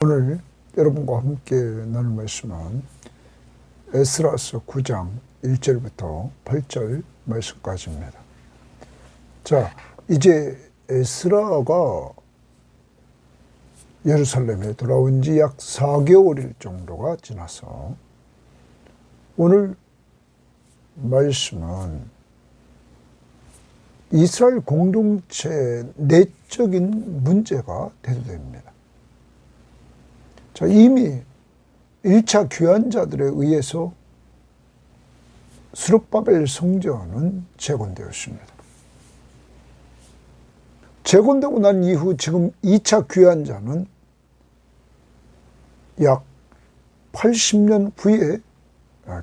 오늘 여러분과 함께 나눌 말씀은 에스라서 9장 1절부터 8절 말씀까지입니다. 자, 이제 에스라가 예루살렘에 돌아온 지 약 4개월일 정도가 지나서 오늘 말씀은 이스라엘 공동체 내적인 문제가 대두됩니다. 자, 이미 1차 귀환자들에 의해서 스룹바벨 성전은 재건되었습니다. 재건되고 난 이후 지금 2차 귀환자는 약 80년 후에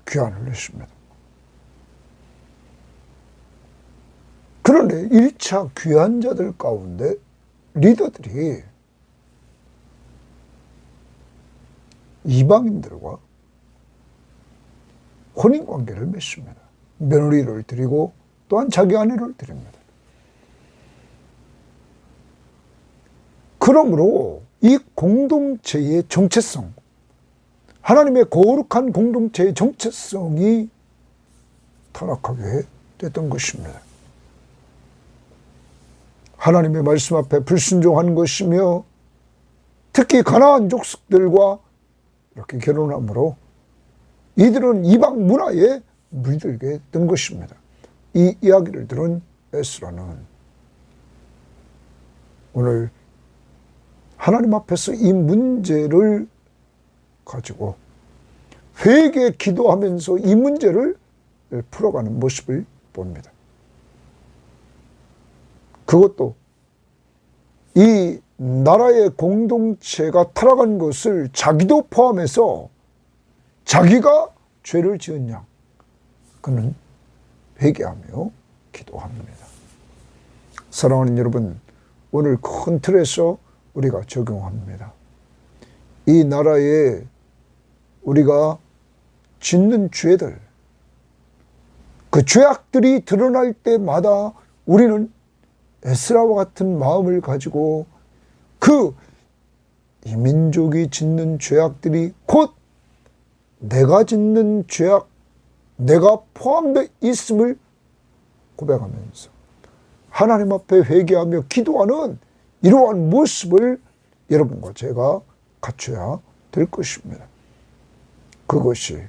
귀환을 했습니다. 그런데 1차 귀환자들 가운데 리더들이 이방인들과 혼인관계를 맺습니다. 며느리를 드리고 또한 자기 아내를 드립니다. 그러므로 이 공동체의 정체성, 하나님의 거룩한 공동체의 정체성이 타락하게 됐던 것입니다. 하나님의 말씀 앞에 불순종한 것이며 특히 가나안 족속들과 이렇게 결혼함으로 이들은 이방 문화에 물들게 된 것입니다. 이 이야기를 들은 에스라는 오늘 하나님 앞에서 이 문제를 가지고 회개 기도하면서 이 문제를 풀어가는 모습을 봅니다. 그것도 이 나라의 공동체가 타락한 것을 자기도 포함해서 자기가 죄를 지은 양 그는 회개하며 기도합니다. 사랑하는 여러분, 오늘 큰 틀에서 우리가 적용합니다. 이 나라에 우리가 짓는 죄들, 그 죄악들이 드러날 때마다 우리는 에스라와 같은 마음을 가지고 이 민족이 짓는 죄악들이 곧 내가 짓는 죄악, 내가 포함되어 있음을 고백하면서 하나님 앞에 회개하며 기도하는 이러한 모습을 여러분과 제가 갖춰야 될 것입니다. 그것이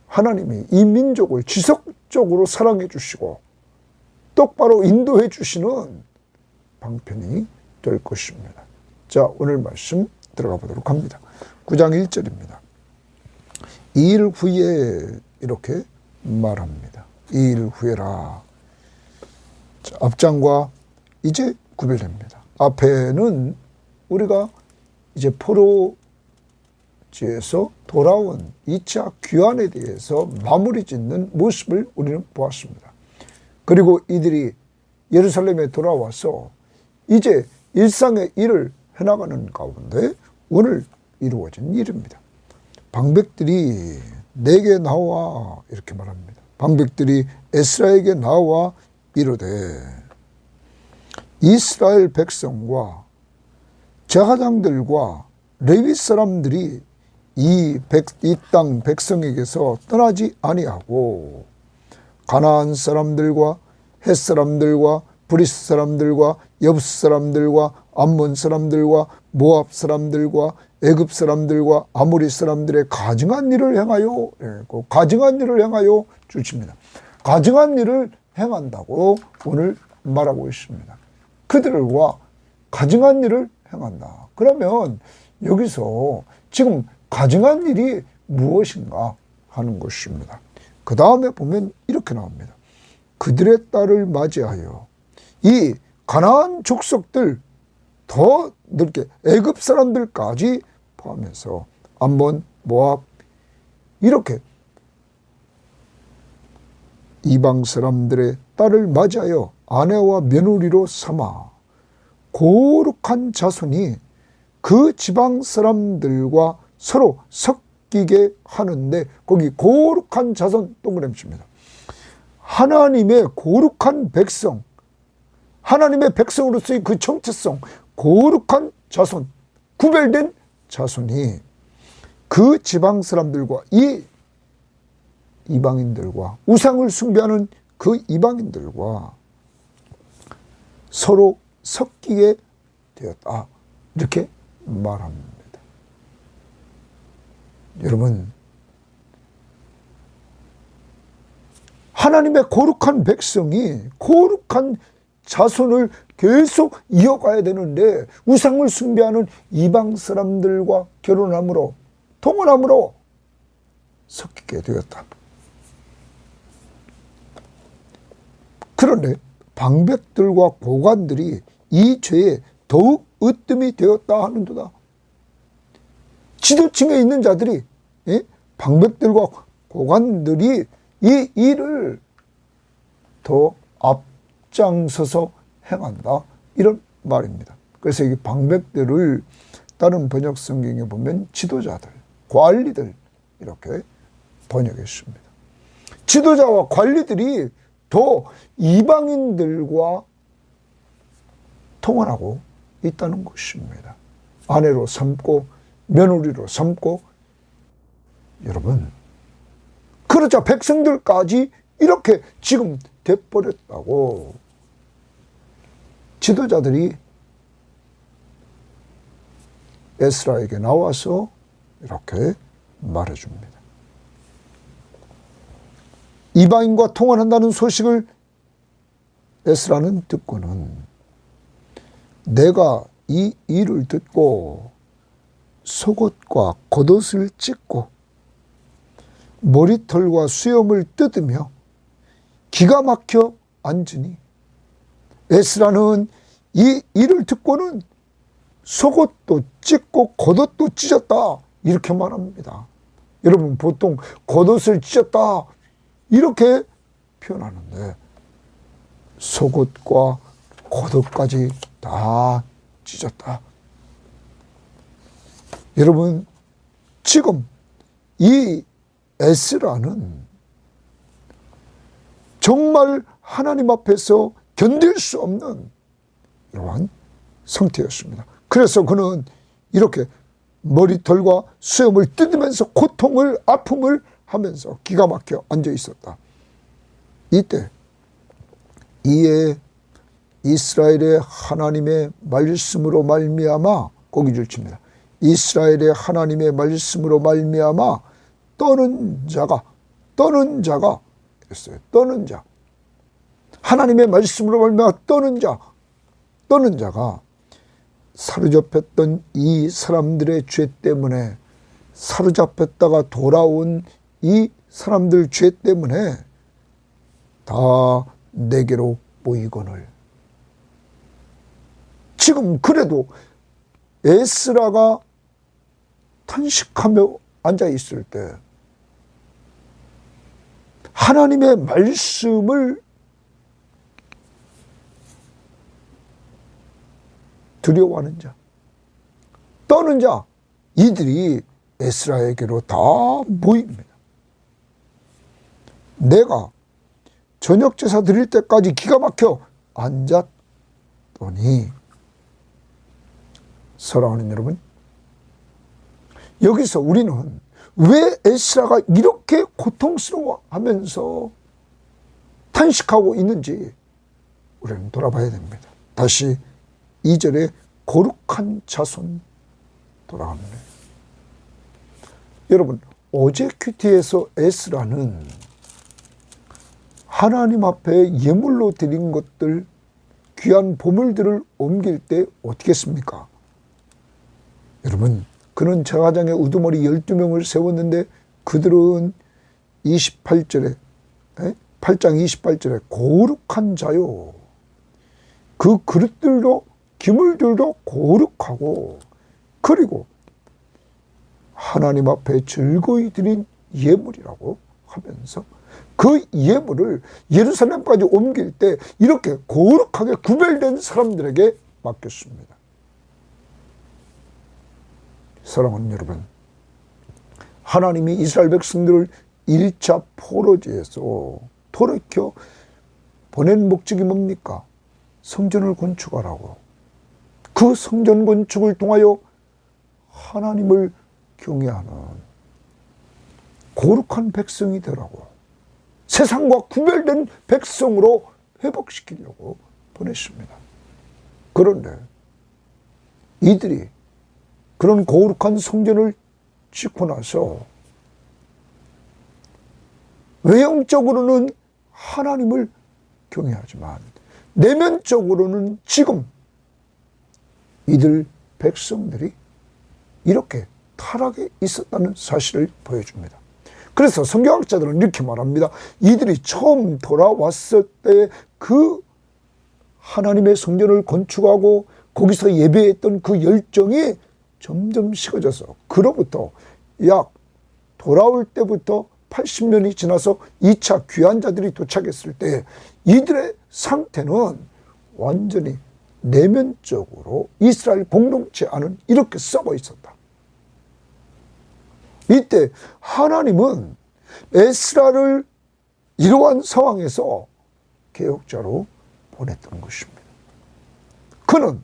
하나님이 이 민족을 지속적으로 사랑해 주시고 똑바로 인도해 주시는 방편이 될 것입니다. 자, 오늘 말씀 들어가 보도록 합니다. 9장 1절입니다. 2일 후에 이렇게 말합니다. 2일 후에라. 자, 앞장과 이제 구별됩니다. 앞에는 우리가 이제 포로지에서 돌아온 2차 귀환에 대해서 마무리 짓는 모습을 우리는 보았습니다. 그리고 이들이 예루살렘에 돌아와서 이제 일상의 일을 해나가는 가운데 오늘 이루어진 일입니다. 방백들이 내게 나와 이렇게 말합니다. 방백들이 에스라에게 나와 이르되 이스라엘 백성과 제사장들과 레위 사람들이 이 땅 백성에게서 떠나지 아니하고 가나안 사람들과 헷 사람들과 브리스 사람들과 여부스 사람들과 암몬 사람들과 모압 사람들과 애굽 사람들과 아모리 사람들의 가증한 일을 행하여 가증한 일을 행하여 주십니다. 가증한 일을 행한다고 오늘 말하고 있습니다. 그들과 가증한 일을 행한다. 그러면 여기서 지금 가증한 일이 무엇인가 하는 것입니다. 그 다음에 보면 이렇게 나옵니다. 그들의 딸을 맞이하여 이 가나안 족속들 더 넓게 애굽 사람들까지 포함해서 암몬, 모압 이렇게 이방 사람들의 딸을 맞이하여 아내와 며느리로 삼아 거룩한 자손이 그 지방 사람들과 서로 섞이게 하는데 거기 거룩한 자손 동그라미입니다. 하나님의 거룩한 백성, 하나님의 백성으로서의 그 정체성, 거룩한 자손, 구별된 자손이 그 지방 사람들과 이 이방인들과 우상을 숭배하는 그 이방인들과 서로 섞이게 되었다. 이렇게 말합니다. 여러분, 하나님의 거룩한 백성이 거룩한 자손을 계속 이어가야 되는데 우상을 숭배하는 이방 사람들과 결혼함으로 통혼함으로 섞이게 되었다. 그런데 방백들과 고관들이 이 죄에 더욱 으뜸이 되었다 하는도다. 지도층에 있는 자들이, 방백들과 고관들이 이 일을 더 앞장서서 행한다, 이런 말입니다. 그래서 이 방백들을 다른 번역 성경에 보면 지도자들, 관리들 이렇게 번역했습니다. 지도자와 관리들이 더 이방인들과 통혼하고 있다는 것입니다. 아내로 삼고 며느리로 삼고. 여러분, 그러자 백성들까지 이렇게 지금 돼버렸다고 지도자들이 에스라에게 나와서 이렇게 말해줍니다. 이방인과 통혼한다는 소식을 에스라는 듣고는 내가 이 일을 듣고 속옷과 겉옷을 찢고 머리털과 수염을 뜯으며 기가 막혀 앉으니, 에스라는 이 일을 듣고는 속옷도 찢고 겉옷도 찢었다, 이렇게 말합니다. 여러분, 보통 겉옷을 찢었다 이렇게 표현하는데 속옷과 겉옷까지 다 찢었다. 여러분, 지금 이 에스라는 정말 하나님 앞에서 견딜 수 없는 이러한 상태였습니다. 그래서 그는 이렇게 머리털과 수염을 뜯으면서 고통을, 아픔을 하면서 기가 막혀 앉아 있었다. 이때 이에 이스라엘의 하나님의 말씀으로 말미암아, 고기줄 칩니다. 이스라엘의 하나님의 말씀으로 말미암아 떠는 자가 했어요. 떠는 자. 하나님의 말씀으로 말미암아 떠는 자가 사로잡혔던 이 사람들의 죄 때문에, 사로잡혔다가 돌아온 이 사람들 죄 때문에 다 내게로 모이거늘. 지금 그래도 에스라가 탄식하며 앉아 있을 때 하나님의 말씀을 두려워하는 자, 떠는 자, 이들이 에스라에게로 다 모입니다. 내가 저녁 제사 드릴 때까지 기가 막혀 앉았더니, 사랑하는 여러분, 여기서 우리는 왜 에스라가 이렇게 고통스러워하면서 탄식하고 있는지 우리는 돌아봐야 됩니다. 다시 2절에 거룩한 자손 돌아갑니다. 여러분, 어제 큐티에서 에스라는 하나님 앞에 예물로 드린 것들, 귀한 보물들을 옮길 때 어떻게 했습니까? 여러분, 그는 제사장의 우두머리 12명을 세웠는데 그들은 28장 28절에 거룩한 자요, 그 그릇들도 기물들도 거룩하고, 그리고 하나님 앞에 즐거이 드린 예물이라고 하면서 그 예물을 예루살렘까지 옮길 때 이렇게 거룩하게 구별된 사람들에게 맡겼습니다. 사랑하는 여러분, 하나님이 이스라엘 백성들을 1차 포로지에서 돌이켜 보낸 목적이 뭡니까? 성전을 건축하라고. 그 성전 건축을 통하여 하나님을 경외하는 거룩한 백성이 되라고 세상과 구별된 백성으로 회복시키려고 보냈습니다. 그런데 이들이 그런 거룩한 성전을 짓고 나서 외형적으로는 하나님을 경외하지만 내면적으로는 지금 이들 백성들이 이렇게 타락에 있었다는 사실을 보여줍니다. 그래서 성경학자들은 이렇게 말합니다. 이들이 처음 돌아왔을 때 그 하나님의 성전을 건축하고 거기서 예배했던 그 열정이 점점 식어져서 그로부터 약 돌아올 때부터 80년이 지나서 2차 귀환자들이 도착했을 때 이들의 상태는 완전히 내면적으로 이스라엘 공동체 안은 이렇게 썩어 있었다. 이때 하나님은 에스라를 이러한 상황에서 개혁자로 보냈던 것입니다. 그는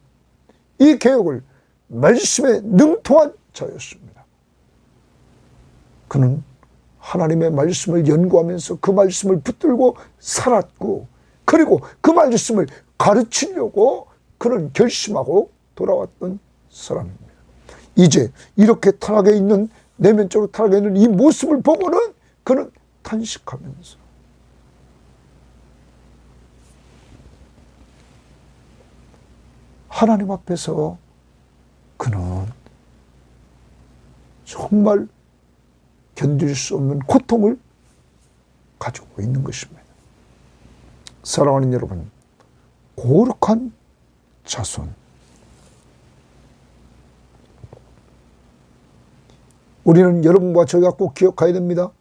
이 개혁을 말씀에 능통한 자였습니다. 그는 하나님의 말씀을 연구하면서 그 말씀을 붙들고 살았고 그리고 그 말씀을 가르치려고 그는 결심하고 돌아왔던 사람입니다. 이제 이렇게 타락해 있는 내면적으로 타락해 있는 이 모습을 보고는 그는 탄식하면서 하나님 앞에서 그는 정말 견딜 수 없는 고통을 가지고 있는 것입니다. 사랑하는 여러분, 거룩한 자손, 우리는 여러분과 저희가 꼭 기억해야 됩니다.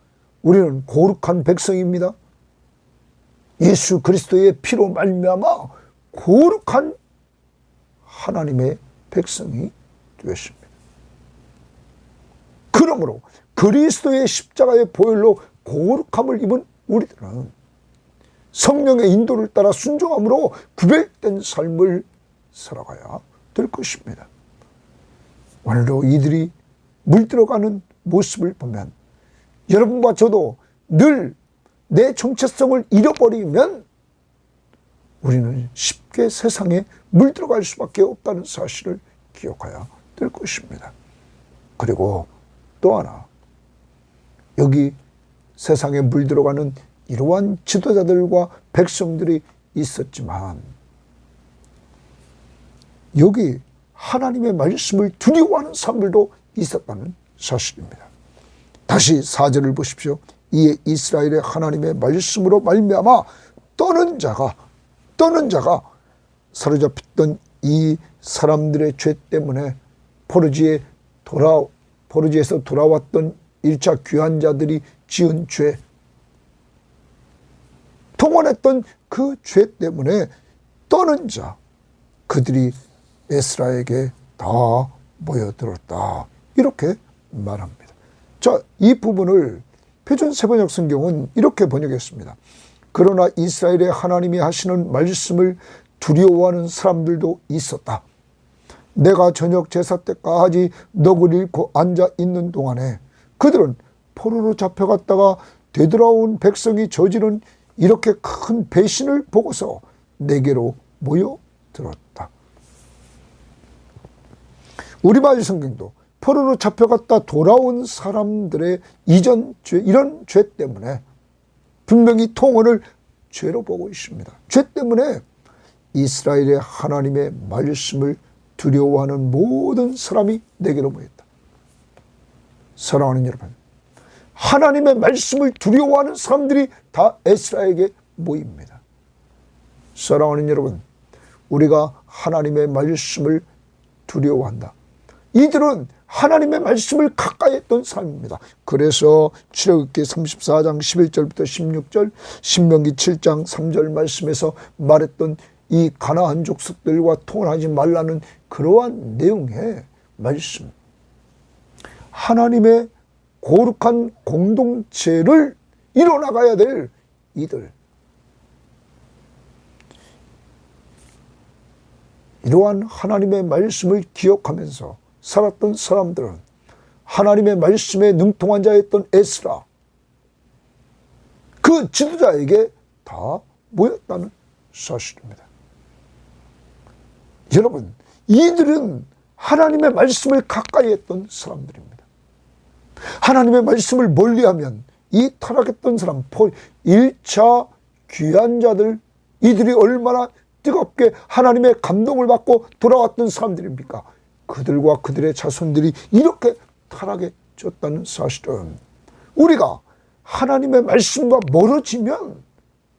우리는 거룩한 백성입니다. 예수 그리스도의 피로 말미암아 거룩한 하나님의 백성이 되었습니다. 그러므로 그리스도의 십자가의 보혈로 거룩함을 입은 우리들은 성령의 인도를 따라 순종함으로 구별된 삶을 살아가야 될 것입니다. 오늘도 이들이 물들어가는 모습을 보면 여러분과 저도 늘 내 정체성을 잃어버리면 우리는 쉽게 세상에 물들어갈 수밖에 없다는 사실을 기억해야 될 것입니다. 그리고 또 하나, 여기 세상에 물들어가는 이러한 지도자들과 백성들이 있었지만 여기 하나님의 말씀을 두려워하는 사람들도 있었다는 사실입니다. 다시 4절을 보십시오. 이에 이스라엘의 하나님의 말씀으로 말미암아 떠는 자가 사로잡혔던 이 사람들의 죄 때문에 포르지에서 돌아왔던 1차 귀환자들이 지은 죄, 통원했던 그 죄 때문에 떠는 자, 그들이 에스라에게 다 모여들었다. 이렇게 말합니다. 자, 이 부분을 표준 세번역 성경은 이렇게 번역했습니다. 그러나 이스라엘의 하나님이 하시는 말씀을 두려워하는 사람들도 있었다. 내가 저녁 제사 때까지 넋을 잃고 앉아 있는 동안에 그들은 포로로 잡혀갔다가 되돌아온 백성이 저지른 이렇게 큰 배신을 보고서 내게로 모여들었다. 우리말 성경도 포로로 잡혀갔다 돌아온 사람들의 이전 죄, 이런 죄 때문에 분명히 통혼을 죄로 보고 있습니다. 죄 때문에 이스라엘의 하나님의 말씀을 두려워하는 모든 사람이 내게로 모였다. 사랑하는 여러분, 하나님의 말씀을 두려워하는 사람들이 다 에스라에게 모입니다. 사랑하는 여러분, 우리가 하나님의 말씀을 두려워한다. 이들은 하나님의 말씀을 가까이 했던 사람입니다. 그래서 출애굽기 34장 11절부터 16절, 신명기 7장 3절 말씀에서 말했던 이 가나안 족속들과 통혼하지 말라는 그러한 내용의 말씀, 하나님의 거룩한 공동체를 이뤄나가야 될 이들, 이러한 하나님의 말씀을 기억하면서 살았던 사람들은 하나님의 말씀에 능통한 자였던 에스라, 그 지도자에게 다 모였다는 사실입니다. 여러분, 이들은 하나님의 말씀을 가까이 했던 사람들입니다. 하나님의 말씀을 멀리하면 이 타락했던 사람, 1차 귀한 자들, 이들이 얼마나 뜨겁게 하나님의 감동을 받고 돌아왔던 사람들입니까? 그들과 그들의 자손들이 이렇게 타락해졌다는 사실은 우리가 하나님의 말씀과 멀어지면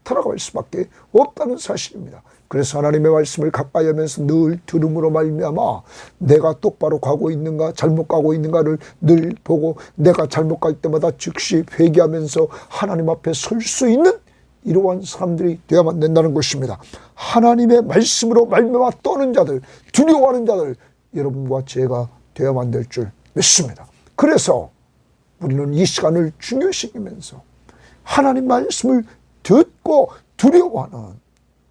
타락할 수밖에 없다는 사실입니다. 그래서 하나님의 말씀을 가까이 하면서 늘 들음으로 말미암아 내가 똑바로 가고 있는가 잘못 가고 있는가를 늘 보고 내가 잘못 갈 때마다 즉시 회개하면서 하나님 앞에 설 수 있는 이러한 사람들이 되어야만 된다는 것입니다. 하나님의 말씀으로 말미암아 떠는 자들, 두려워하는 자들, 여러분과 제가 되어야만 될 줄 믿습니다. 그래서 우리는 이 시간을 중요시 여기면서 하나님 말씀을 듣고 두려워하는,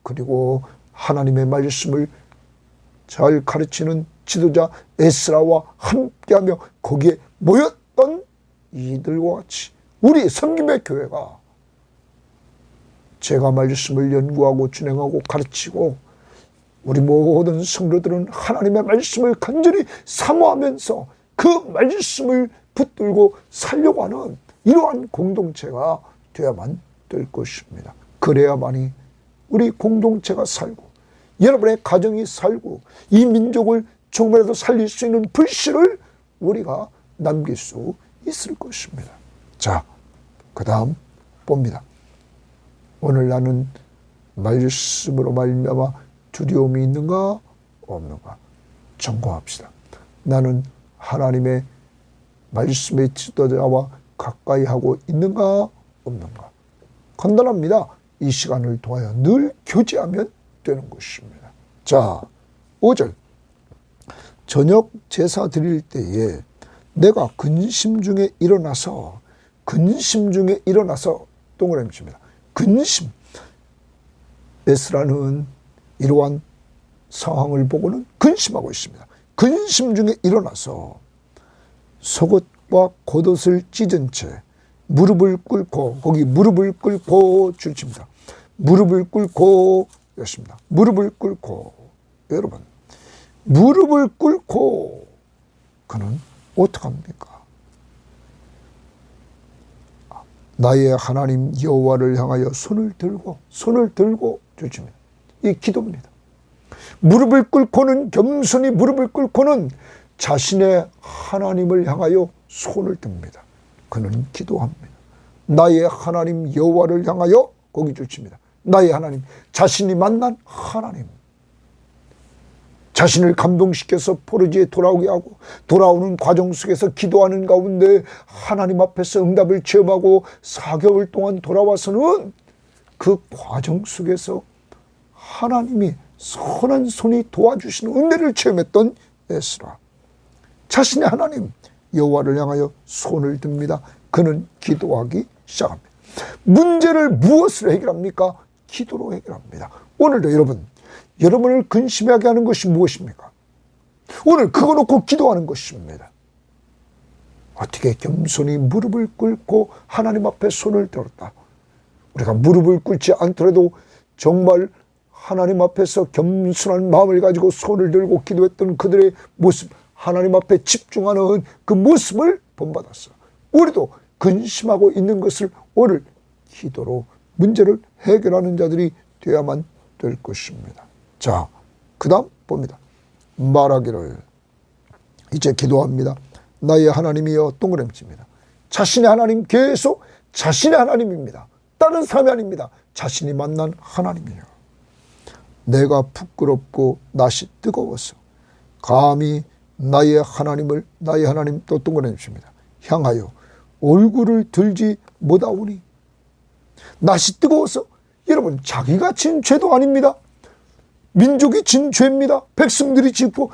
그리고 하나님의 말씀을 잘 가르치는 지도자 에스라와 함께하며 거기에 모였던 이들과 같이 우리 섬김의 교회가 제가 말씀을 연구하고 진행하고 가르치고 우리 모든 성도들은 하나님의 말씀을 간절히 사모하면서 그 말씀을 붙들고 살려고 하는 이러한 공동체가 되어야만 될 것입니다. 그래야만이 우리 공동체가 살고 여러분의 가정이 살고 이 민족을 조금이라도 살릴 수 있는 불씨를 우리가 남길 수 있을 것입니다. 자, 그 다음 봅니다. 오늘 나는 말씀으로 말미암아 두려움이 있는가 없는가 점검합시다. 나는 하나님의 말씀의 지도자와 가까이 하고 있는가 없는가. 간단합니다. 이 시간을 통하여 늘 교제하면 되는 것입니다. 자, 5절. 저녁 제사 드릴 때에 내가 근심 중에 일어나서 동그라미 칩니다. 근심. 에스라는 이러한 상황을 보고는 근심하고 있습니다. 근심 중에 일어나서 속옷과 겉옷을 찢은 채 무릎을 꿇고, 거기 무릎을 꿇고 줄칩니다. 무릎을 꿇고 였습니다. 무릎을 꿇고. 여러분, 무릎을 꿇고 그는 어떡합니까? 나의 하나님 여호와를 향하여 손을 들고 줄칩니다. 이 기도입니다. 무릎을 꿇고는, 겸손히 무릎을 꿇고는 자신의 하나님을 향하여 손을 듭니다. 그는 기도합니다. 나의 하나님 여호와를 향하여 거기 줄칩니다. 나의 하나님, 자신이 만난 하나님, 자신을 감동시켜서 포르지에 돌아오게 하고 돌아오는 과정 속에서 기도하는 가운데 하나님 앞에서 응답을 체험하고 4개월 동안 돌아와서는 그 과정 속에서 하나님이 선한 손이 도와주시는 은혜를 체험했던 에스라, 자신의 하나님 여호와를 향하여 손을 듭니다. 그는 기도하기 시작합니다. 문제를 무엇으로 해결합니까? 기도로 해결합니다. 오늘도 여러분을 근심하게 하는 것이 무엇입니까? 오늘 그거 놓고 기도하는 것입니다. 어떻게 겸손히 무릎을 꿇고 하나님 앞에 손을 들었다. 우리가 무릎을 꿇지 않더라도 정말 하나님 앞에서 겸손한 마음을 가지고 손을 들고 기도했던 그들의 모습, 하나님 앞에 집중하는 그 모습을 본받았어. 우리도 근심하고 있는 것을 오늘 기도로 문제를 해결하는 자들이 되어야만 될 것입니다. 자, 그 다음 봅니다. 말하기를, 이제 기도합니다. 나의 하나님이여, 동그라미 칩니다. 자신의 하나님, 계속 자신의 하나님입니다. 다른 사람이 아닙니다. 자신이 만난 하나님이에요. 내가 부끄럽고 낯이 뜨거워서 감히 나의 하나님 또 동그라미 칩니다. 향하여 얼굴을 들지 못하오니. 낯이 뜨거워서, 여러분, 자기가 진 죄도 아닙니다. 민족이 진 죄입니다. 백성들이 짓고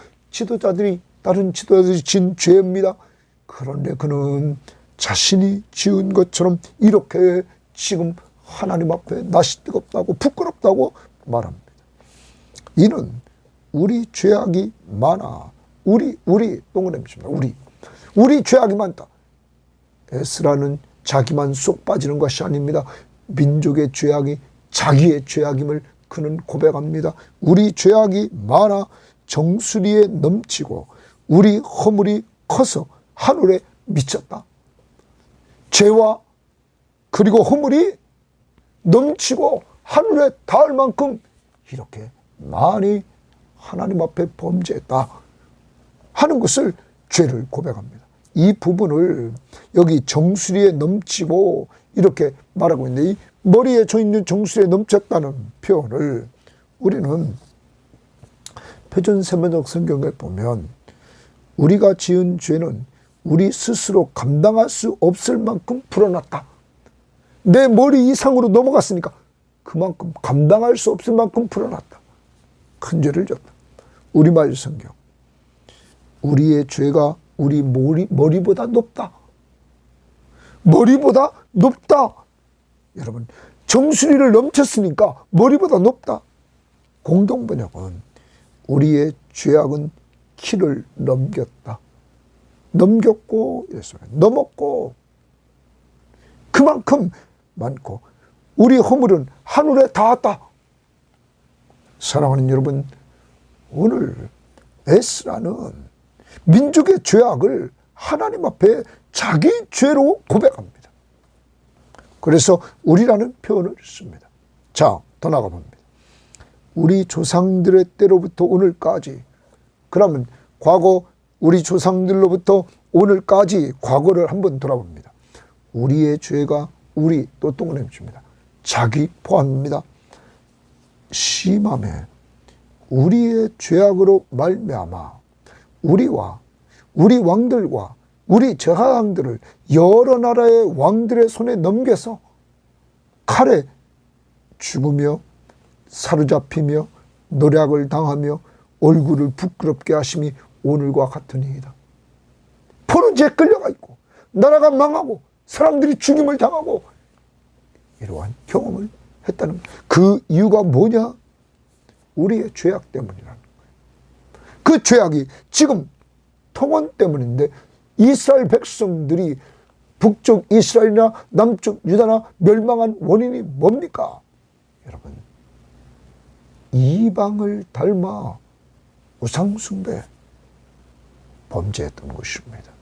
다른 지도자들이 진 죄입니다. 그런데 그는 자신이 지은 것처럼 이렇게 지금 하나님 앞에 낯이 뜨겁다고 부끄럽다고 말합니다. 이는 우리 죄악이 많아 우리 동그라미입니다. 우리 죄악이 많다. 에스라는 자기만 쏙 빠지는 것이 아닙니다. 민족의 죄악이 자기의 죄악임을 그는 고백합니다. 우리 죄악이 많아 정수리에 넘치고 우리 허물이 커서 하늘에 미쳤다. 죄와 그리고 허물이 넘치고 하늘에 닿을 만큼 이렇게 많이 하나님 앞에 범죄했다 하는 것을 죄를 고백합니다. 이 부분을 여기 정수리에 넘치고 이렇게 말하고 있는데, 이 머리에 져 있는 정수리에 넘쳤다는 표현을 우리는 표준 세번역 성경에 보면 우리가 지은 죄는 우리 스스로 감당할 수 없을 만큼 불어났다. 내 머리 이상으로 넘어갔으니까 그만큼 감당할 수 없을 만큼 불어났다. 큰 죄를 졌다. 우리말 성경. 우리의 죄가 우리 머리보다 높다. 머리보다 높다. 여러분, 정수리를 넘쳤으니까 머리보다 높다. 공동번역은 우리의 죄악은 키를 넘겼다. 넘겼고, 넘었고, 그만큼 많고, 우리 허물은 하늘에 닿았다. 사랑하는 여러분, 오늘 에스라는 민족의 죄악을 하나님 앞에 자기 죄로 고백합니다. 그래서 우리라는 표현을 씁니다. 자, 더 나가봅니다. 우리 조상들의 때로부터 오늘까지, 그러면 과거 우리 조상들로부터 오늘까지 과거를 한번 돌아봅니다. 우리의 죄가 우리 또 동그라미입니다. 자기 포함입니다. 심함에 우리의 죄악으로 말미암아 우리와 우리 왕들과 우리 제사장들을 여러 나라의 왕들의 손에 넘겨서 칼에 죽으며 사로잡히며 노략을 당하며 얼굴을 부끄럽게 하심이 오늘과 같으니이다. 포로지에 끌려가 있고 나라가 망하고 사람들이 죽임을 당하고 이러한 경험을 했다는, 그 이유가 뭐냐? 우리의 죄악 때문이라는 거예요. 그 죄악이 지금 통원 때문인데, 이스라엘 백성들이 북쪽 이스라엘이나 남쪽 유다나 멸망한 원인이 뭡니까? 여러분, 이방을 닮아 우상숭배 범죄했던 것입니다.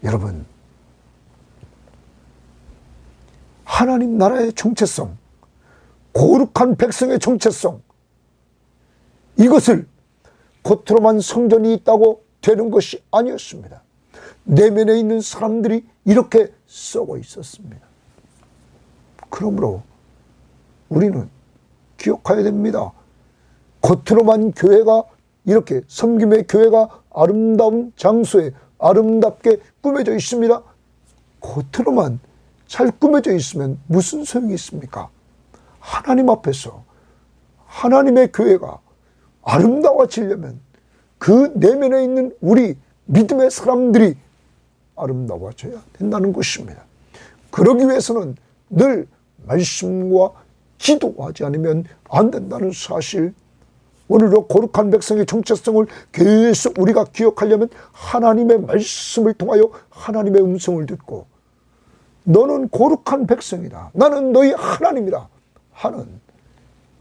여러분, 하나님 나라의 정체성, 거룩한 백성의 정체성, 이것을 겉으로만 성전이 있다고 되는 것이 아니었습니다. 내면에 있는 사람들이 이렇게 썩어 있었습니다. 그러므로 우리는 기억해야 됩니다. 겉으로만 교회가 이렇게 섬김의 교회가 아름다운 장소에 아름답게 꾸며져 있습니다. 겉으로만 잘 꾸며져 있으면 무슨 소용이 있습니까? 하나님 앞에서 하나님의 교회가 아름다워지려면 그 내면에 있는 우리 믿음의 사람들이 아름다워져야 된다는 것입니다. 그러기 위해서는 늘 말씀과 기도하지 않으면 안 된다는 사실, 오늘도 거룩한 백성의 정체성을 계속 우리가 기억하려면 하나님의 말씀을 통하여 하나님의 음성을 듣고, 너는 거룩한 백성이다, 나는 너희 하나님이다 하는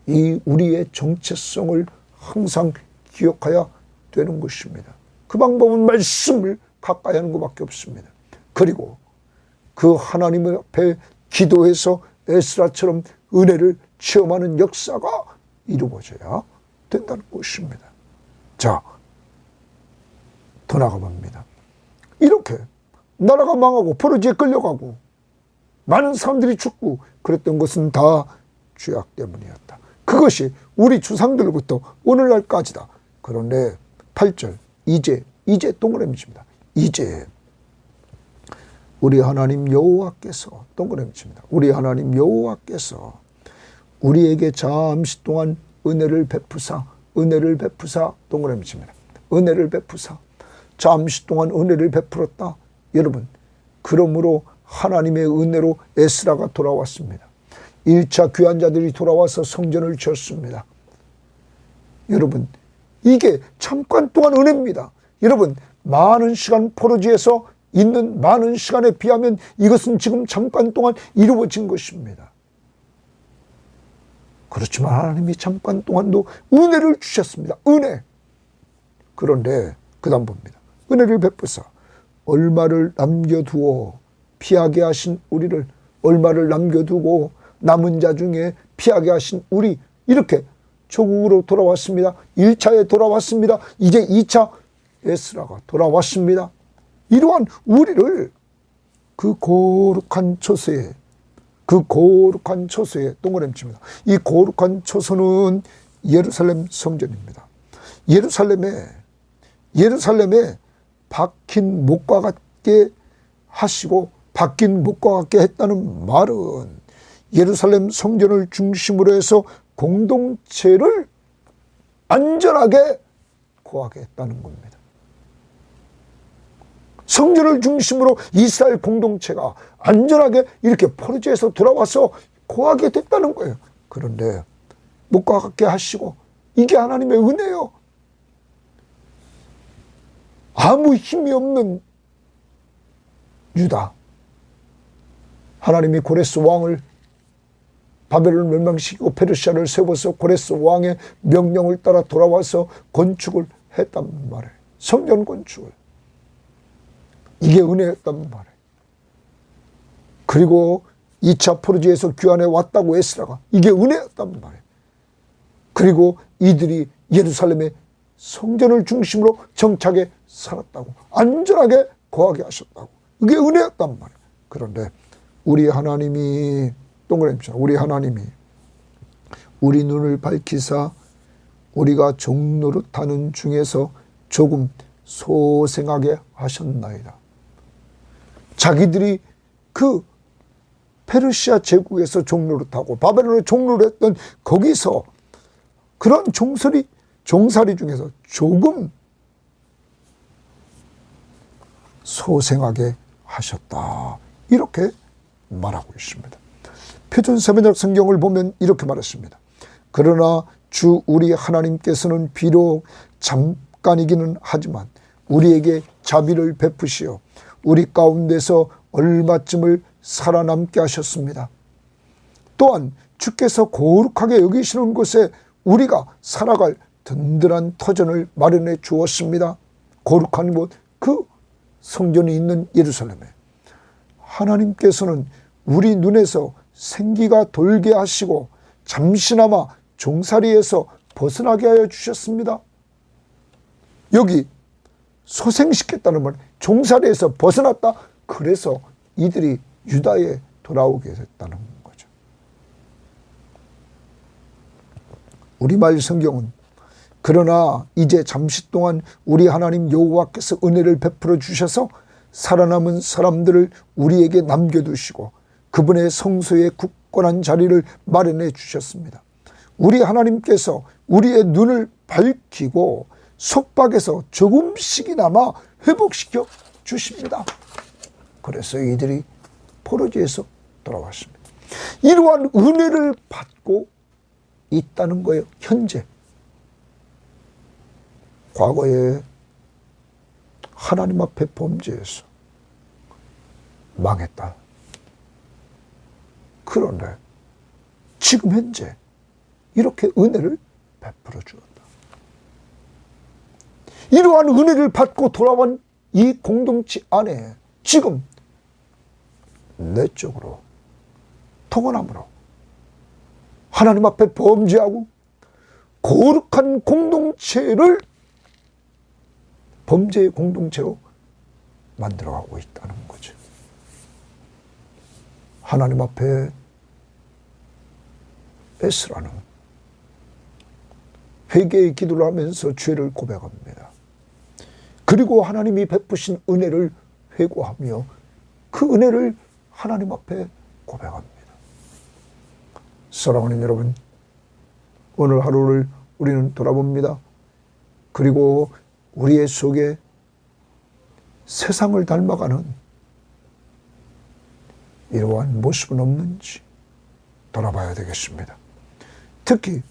이 우리의 정체성을 항상 기억해야 되는 것입니다. 그 방법은 말씀을 가까이 하는 것밖에 없습니다. 그리고 그 하나님 앞에 기도해서 에스라처럼 은혜를 체험하는 역사가 이루어져야 된다는 것입니다. 자, 더 나가봅니다. 이렇게 나라가 망하고 포로지에 끌려가고 많은 사람들이 죽고 그랬던 것은 다 죄악 때문이었다. 그것이 우리 조상들로부터 오늘날까지다. 그런데 8절, 이제 동그라미입니다. 이제 우리 하나님 여호와께서, 동그라미입니다. 우리 하나님 여호와께서 우리에게 잠시 동안 은혜를 베푸사, 동그라미입니다. 은혜를 베푸사, 잠시 동안 은혜를 베풀었다. 여러분, 그러므로 하나님의 은혜로 에스라가 돌아왔습니다. 1차 귀환자들이 돌아와서 성전을 지었습니다. 여러분, 이게 잠깐 동안 은혜입니다. 여러분, 많은 시간 포로지에서 있는 많은 시간에 비하면 이것은 지금 잠깐 동안 이루어진 것입니다. 그렇지만 하나님이 잠깐 동안도 은혜를 주셨습니다. 은혜. 그런데 그 다음 봅니다. 은혜를 베푸사 얼마를 남겨두어 피하게 하신 우리를, 얼마를 남겨두고 남은 자 중에 피하게 하신 우리, 이렇게 조국으로 돌아왔습니다. 1차에 돌아왔습니다. 이제 2차 에스라가 돌아왔습니다. 이러한 우리를 그 거룩한 처소에, 동그라미칩니다. 이 거룩한 처소는 예루살렘 성전입니다. 예루살렘에 박힌 목과 같게 하시고, 박힌 목과 같게 했다는 말은 예루살렘 성전을 중심으로 해서 공동체를 안전하게 거하게 했다는 겁니다. 성전을 중심으로 이스라엘 공동체가 안전하게 이렇게 포로지에서 돌아와서 거하게 됐다는 거예요. 그런데 목과 같게 하시고, 이게 하나님의 은혜요. 아무 힘이 없는 유다, 하나님이 고레스 왕을, 바벨론을 멸망시키고 페르시아를 세워서 고레스 왕의 명령을 따라 돌아와서 건축을 했단 말이에요. 성전 건축을. 이게 은혜였단 말이에요. 그리고 2차 포로지에서 귀환해 왔다고 에스라가, 이게 은혜였단 말이에요. 그리고 이들이 예루살렘의 성전을 중심으로 정착해 살았다고, 안전하게 거하게 하셨다고, 이게 은혜였단 말이에요. 그런데 우리 하나님이, 동그라미처럼 우리 하나님이 우리 눈을 밝히사 우리가 종노릇하는 중에서 조금 소생하게 하셨나이다. 자기들이 그 페르시아 제국에서 종노릇하고 바벨론에 종노릇했던 거기서 그런 종살이 중에서 조금 소생하게 하셨다, 이렇게 말하고 있습니다. 표준 세번역 성경을 보면 이렇게 말했습니다. 그러나 주 우리 하나님께서는 비록 잠깐이기는 하지만 우리에게 자비를 베푸시어 우리 가운데서 얼마쯤을 살아남게 하셨습니다. 또한 주께서 거룩하게 여기시는 곳에 우리가 살아갈 든든한 터전을 마련해 주었습니다. 거룩한 곳, 그 성전이 있는 예루살렘에 하나님께서는 우리 눈에서 생기가 돌게 하시고 잠시나마 종살이에서 벗어나게 하여 주셨습니다. 여기 소생시켰다는 말, 종살이에서 벗어났다. 그래서 이들이 유다에 돌아오게 됐다는 거죠. 우리말 성경은 그러나 이제 잠시 동안 우리 하나님 여호와께서 은혜를 베풀어 주셔서 살아남은 사람들을 우리에게 남겨두시고 그분의 성소에 굳건한 자리를 마련해 주셨습니다. 우리 하나님께서 우리의 눈을 밝히고 속박에서 조금씩이나마 회복시켜 주십니다. 그래서 이들이 포로지에서 돌아왔습니다. 이러한 은혜를 받고 있다는 거예요. 현재. 과거에 하나님 앞에 범죄해서 망했다. 그런데 지금 현재 이렇게 은혜를 베풀어 주었다. 이러한 은혜를 받고 돌아온 이 공동체 안에 지금 내적으로 통원함으로 하나님 앞에 범죄하고 거룩한 공동체를 범죄의 공동체로 만들어가고 있다는 거죠. 하나님 앞에 에스라는 회개의 기도를 하면서 죄를 고백합니다. 그리고 하나님이 베푸신 은혜를 회고하며 그 은혜를 하나님 앞에 고백합니다. 사랑하는 여러분, 오늘 하루를 우리는 돌아봅니다. 그리고 우리의 속에 세상을 닮아가는 이러한 모습은 없는지 돌아봐야 되겠습니다. 특히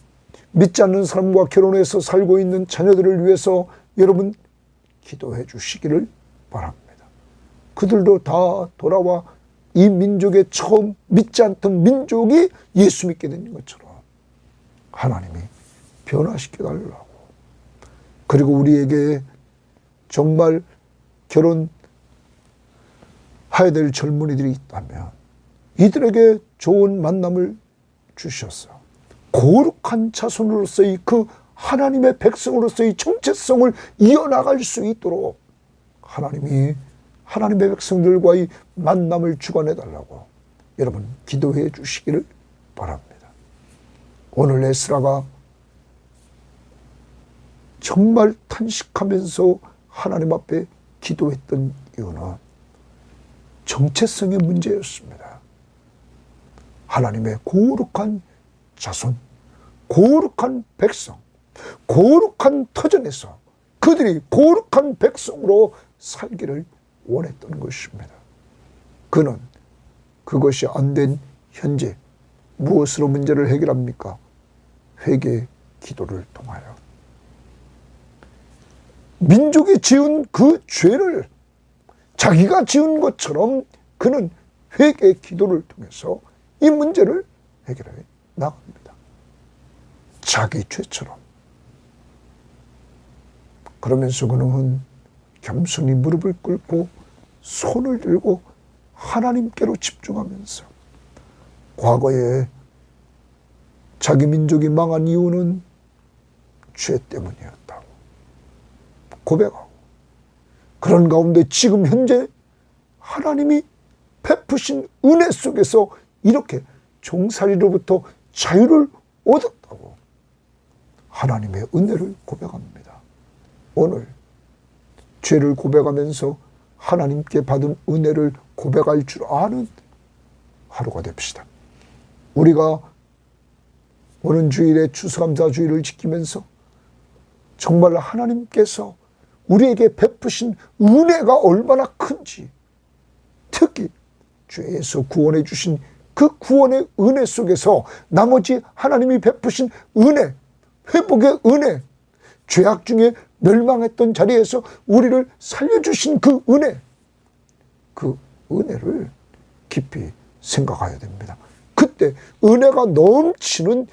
믿지 않는 사람과 결혼해서 살고 있는 자녀들을 위해서 여러분 기도해 주시기를 바랍니다. 그들도 다 돌아와 이 민족의 처음 믿지 않던 민족이 예수 믿게 된 것처럼 하나님이 변화시켜 달라고. 그리고 우리에게 정말 결혼해야 될 젊은이들이 있다면 이들에게 좋은 만남을 주셔서 거룩한 자손으로서의 그 하나님의 백성으로서의 정체성을 이어나갈 수 있도록 하나님이 하나님의 백성들과의 만남을 주관해 달라고 여러분 기도해 주시기를 바랍니다. 오늘 에스라가 정말 탄식하면서 하나님 앞에 기도했던 이유는 정체성의 문제였습니다. 하나님의 거룩한 자손, 거룩한 백성, 거룩한 터전에서 그들이 거룩한 백성으로 살기를 원했던 것입니다. 그는 그것이 안 된 현재 무엇으로 문제를 해결합니까? 회개 기도를 통하여 민족이 지은 그 죄를 자기가 지은 것처럼 그는 회개 기도를 통해서 이 문제를 해결해 나갑니다. 자기 죄처럼. 그러면서 그는 겸손히 무릎을 꿇고 손을 들고 하나님께로 집중하면서 과거에 자기 민족이 망한 이유는 죄 때문이었다고 고백하고, 그런 가운데 지금 현재 하나님이 베푸신 은혜 속에서 이렇게 종살이로부터 자유를 얻었다고 하나님의 은혜를 고백합니다. 오늘 죄를 고백하면서 하나님께 받은 은혜를 고백할 줄 아는 하루가 됩시다. 우리가 오는 주일에 추수감사주일을 지키면서 정말 하나님께서 우리에게 베푸신 은혜가 얼마나 큰지, 특히 죄에서 구원해 주신 그 구원의 은혜 속에서 나머지 하나님이 베푸신 은혜, 회복의 은혜, 죄악 중에 멸망했던 자리에서 우리를 살려주신 그 은혜를 깊이 생각해야 됩니다. 그때 은혜가 넘치는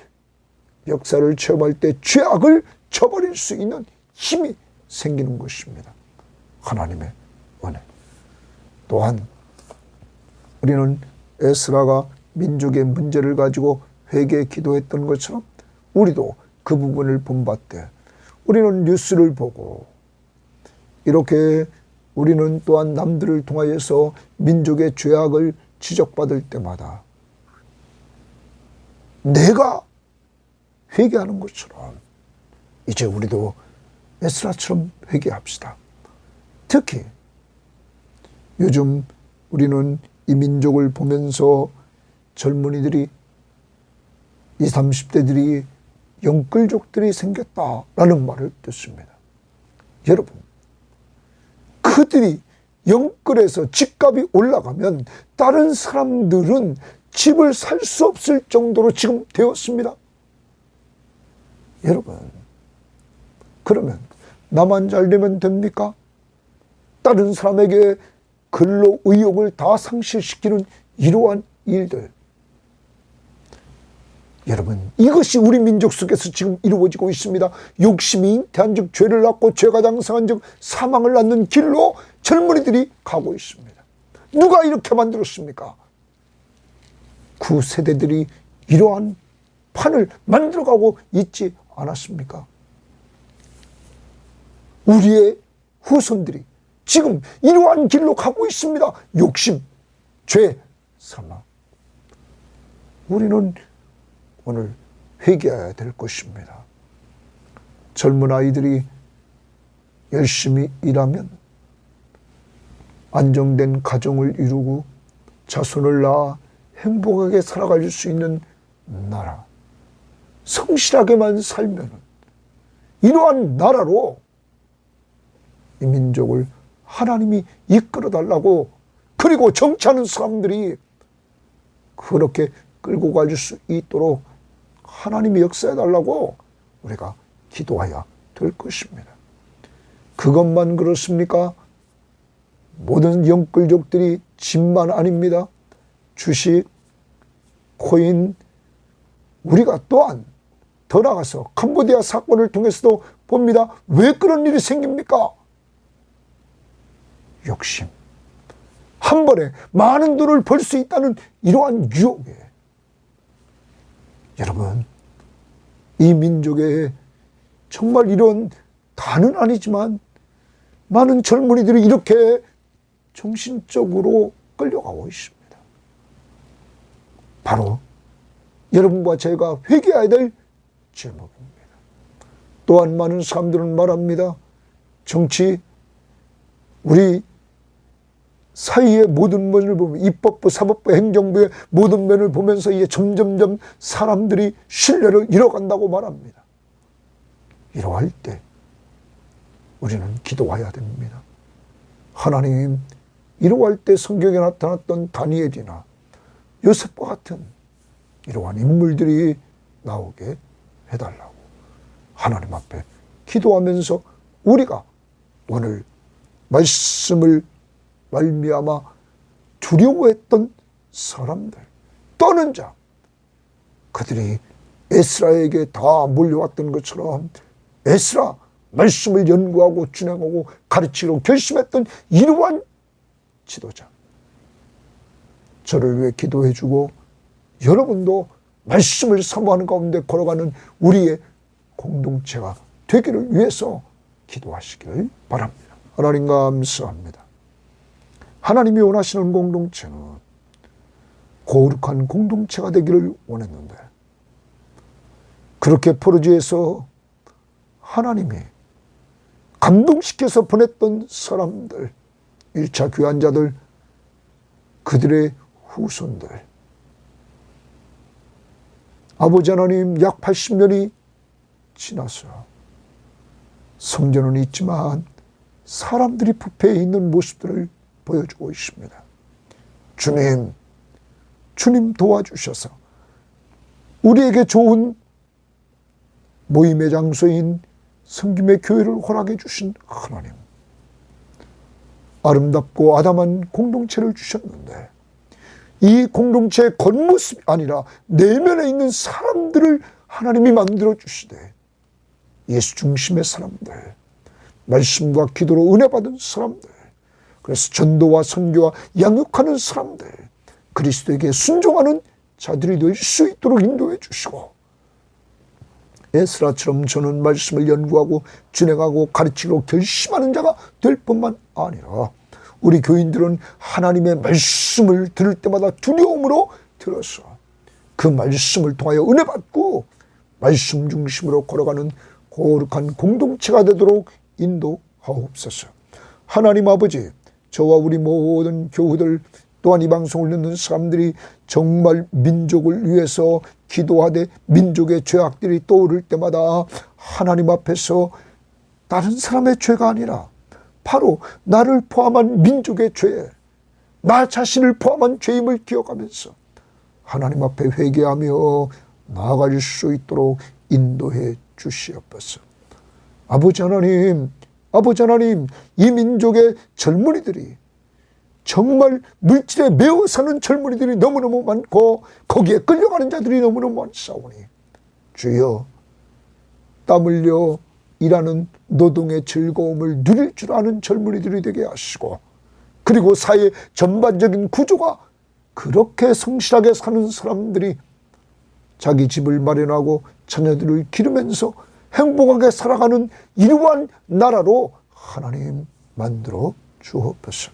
역사를 체험할 때 죄악을 저버릴 수 있는 힘이 생기는 것입니다. 하나님의 은혜. 또한 우리는 에스라가 민족의 문제를 가지고 회개 기도했던 것처럼 우리도 그 부분을 본받되 우리는 뉴스를 보고 이렇게 우리는 또한 남들을 통하여서 민족의 죄악을 지적받을 때마다 내가 회개하는 것처럼 이제 우리도 에스라처럼 회개합시다. 특히 요즘 우리는 이 민족을 보면서 젊은이들이 20, 30대들이 영끌족들이 생겼다라는 말을 듣습니다. 여러분, 그들이 영끌에서 집값이 올라가면 다른 사람들은 집을 살 수 없을 정도로 지금 되었습니다. 여러분, 그러면 나만 잘 되면 됩니까? 다른 사람에게 근로 의욕을 다 상실시키는 이러한 일들. 여러분, 이것이 우리 민족 속에서 지금 이루어지고 있습니다. 욕심이 잉태한 즉 죄를 낳고 죄가 장성한 즉 사망을 낳는 길로 젊은이들이 가고 있습니다. 누가 이렇게 만들었습니까? 그 세대들이 이러한 판을 만들어가고 있지 않았습니까? 우리의 후손들이 지금 이러한 길로 가고 있습니다. 욕심, 죄, 사망. 우리는 오늘 회개해야 될 것입니다. 젊은 아이들이 열심히 일하면 안정된 가정을 이루고 자손을 낳아 행복하게 살아갈 수 있는 나라, 성실하게만 살면 이러한 나라로 이 민족을 하나님이 이끌어달라고, 그리고 정치하는 사람들이 그렇게 끌고 갈 수 있도록 하나님이 역사해달라고 우리가 기도해야 될 것입니다. 그것만 그렇습니까? 모든 영끌족들이 집만 아닙니다. 주식, 코인, 우리가 또한 더 나아가서 캄보디아 사건을 통해서도 봅니다. 왜 그런 일이 생깁니까? 욕심. 한 번에 많은 돈을 벌 수 있다는 이러한 유혹에 여러분, 이 민족에 정말 이런 다는 아니지만 많은 젊은이들이 이렇게 정신적으로 끌려가고 있습니다. 바로 여러분과 제가 회개해야 될 제목입니다. 또한 많은 사람들은 말합니다. 정치, 우리 사이의 모든 면을 보면 입법부, 사법부, 행정부의 모든 면을 보면서 이제 점점점 사람들이 신뢰를 잃어간다고 말합니다. 이러할 때 우리는 기도해야 됩니다. 하나님, 이러할 때 성경에 나타났던 다니엘이나 요셉과 같은 이러한 인물들이 나오게 해달라고 하나님 앞에 기도하면서 우리가 오늘 말씀을 말미암아 두려워했던 사람들, 떠는 자, 그들이 에스라에게 다 몰려왔던 것처럼 에스라 말씀을 연구하고 준행하고 가르치기로 결심했던 이러한 지도자, 저를 위해 기도해 주고 여러분도 말씀을 사모하는 가운데 걸어가는 우리의 공동체가 되기를 위해서 기도하시기를 바랍니다. 하나님 감사합니다. 하나님이 원하시는 공동체는 거룩한 공동체가 되기를 원했는데 그렇게 포르지에서 하나님이 감동시켜서 보냈던 사람들, 1차 귀환자들, 그들의 후손들, 아버지 하나님, 약 80년이 지나서 성전은 있지만 사람들이 부패해 있는 모습들을 보여주고 있습니다. 주님 도와주셔서 우리에게 좋은 모임의 장소인 성김의 교회를 허락해 주신 하나님, 아름답고 아담한 공동체를 주셨는데 이 공동체의 겉모습이 아니라 내면에 있는 사람들을 하나님이 만들어 주시되 예수 중심의 사람들, 말씀과 기도로 은혜 받은 사람들, 그래서 전도와 선교와 양육하는 사람들, 그리스도에게 순종하는 자들이 될 수 있도록 인도해 주시고 에스라처럼 저는 말씀을 연구하고 준행하고 가르치고 결심하는 자가 될 뿐만 아니라 우리 교인들은 하나님의 말씀을 들을 때마다 두려움으로 들어서 그 말씀을 통하여 은혜 받고 말씀 중심으로 걸어가는 거룩한 공동체가 되도록 인도하옵소서. 하나님 아버지, 저와 우리 모든 교우들 또한 이 방송을 듣는 사람들이 정말 민족을 위해서 기도하되 민족의 죄악들이 떠오를 때마다 하나님 앞에서 다른 사람의 죄가 아니라 바로 나를 포함한 민족의 죄, 나 자신을 포함한 죄임을 기억하면서 하나님 앞에 회개하며 나아갈 수 있도록 인도해 주시옵소서. 아버지 하나님, 이 민족의 젊은이들이 정말 물질에 매어 사는 젊은이들이 너무너무 많고 거기에 끌려가는 자들이 너무너무 많사오니 주여, 땀 흘려 일하는 노동의 즐거움을 누릴 줄 아는 젊은이들이 되게 하시고, 그리고 사회 전반적인 구조가 그렇게 성실하게 사는 사람들이 자기 집을 마련하고 자녀들을 기르면서 행복하게 살아가는 이러한 나라로 하나님 만들어 주옵소서.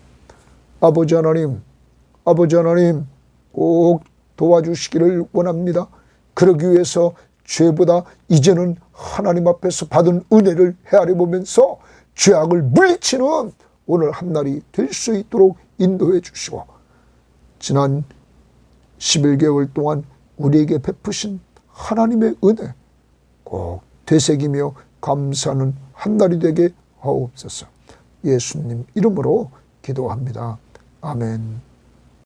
아버지 하나님 꼭 도와주시기를 원합니다. 그러기 위해서 죄보다 이제는 하나님 앞에서 받은 은혜를 헤아려 보면서 죄악을 물리치는 오늘 한날이 될 수 있도록 인도해 주시고, 지난 11개월 동안 우리에게 베푸신 하나님의 은혜 꼭 되새기며 감사하는 한날이 되게 하옵소서. 예수님 이름으로 기도합니다. 아멘.